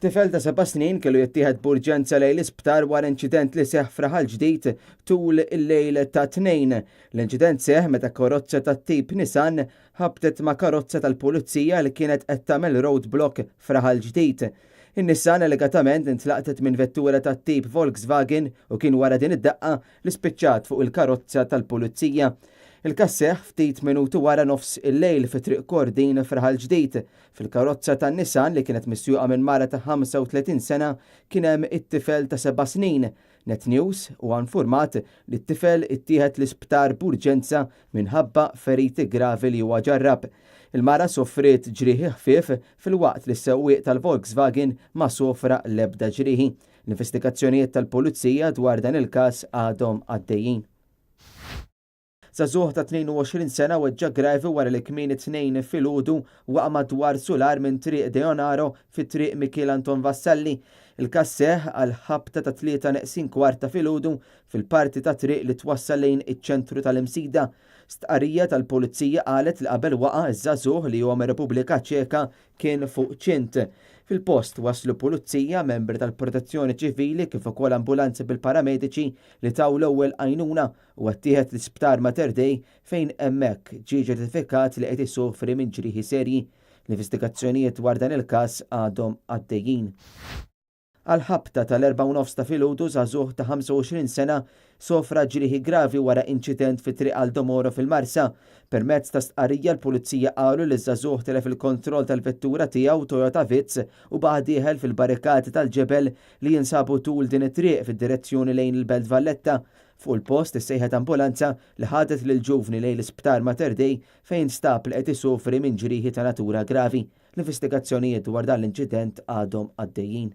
Tifel ta' 7 snin kellu jittieħed b'urġenza lejn l-isptar wara inċident li seħħ f'Raħal Ġdid tul il-lejl ta' tnejn. L-inċident seħħ meta karozza tat-tip Nissan ħabtet ma' karozza tal-pulizija li kienet qed tagħmel roadblock f'Raħal Ġdid. In-Nissan allegatament intlaqtet minn vettura tat-tip Volkswagen u kien wara din id-daqqa li spiċċat fuq il-karozza tal-pulizija. Il-każ seħħ ftit minuti wara nofs il-lejl fi triq Kordin f'Raħal Ġdid. Fil-karozza tan-Nissan li kienet misjuqa minn mara ta' 35 sena kien hemm it-tifel ta' 7 snin. Net News huwa infurmat li t-tifel ittieħed l-isptar b'urġenza minħabba feriti gravi li huwa ġarrab. Il-mara soffriet ġrieħi ħfief fil-waqt li s-sewwieq tal-Volkswagen ma sofra l-ebda ġrieħi. L-investigazzjonijiet tal-pulizija dwar dan il-każ għadhom għaddejjin. Żagħżugħ ta' 22 sena weġġa' gravi wara li kmieni tnejn filgħodu waqa' madwar sular minn triq Dejonaro fit-triq Michel Anton Vassalli. Il-każ seħħ għal ħabta ta' 3:15 filgħodu fil-parti ta' triq li twassal lejn iċ-ċentru tal-Imsida. Stqarrija tal-pulizija qalet li qabel waqa' iż-żagħżugħ li huwa mir-Repubblika Ċeka kien fuq ċint. Fil-post waslu pulizija, membri tal-Protezzjoni Ċivili kif ukoll ambulanzi bil-paramediċi li taw l-ewwel għajnuna u għattieħed l-isptar Mater Dei fejn hemmhekk ġie ċertifikat li qed isofri minn ġrieħi serji. L-investigazzjonijiet dwar dan il-każ għadhom għaddejjin. Għal-ħabta tal-4:30 ta' filgħodu żagħżugħ ta' 25 sena sofra ġrieħi gravi wara inċident fi triq Aldomoro fil-Marsa. Permezz ta' stqarrija l-pulizija qalu li żagħżugħ telef il-kontroll tal-vettura tiegħu Toyota Vitz u baħ dieħel fil-barrikati tal-ġebel li jinsabu tul din it-triq fid-direzzjoni lejn il-Belt Valletta. Fuq il-post issejħet ambulanza li ħadet lil ġuvni lejn l-isptar Mater Dei fejn stab li qed isofri minn ġrieħi ta' natura gravi. L-investigazzjonijiet dwar dan l-inċident għadhom għaddejjin.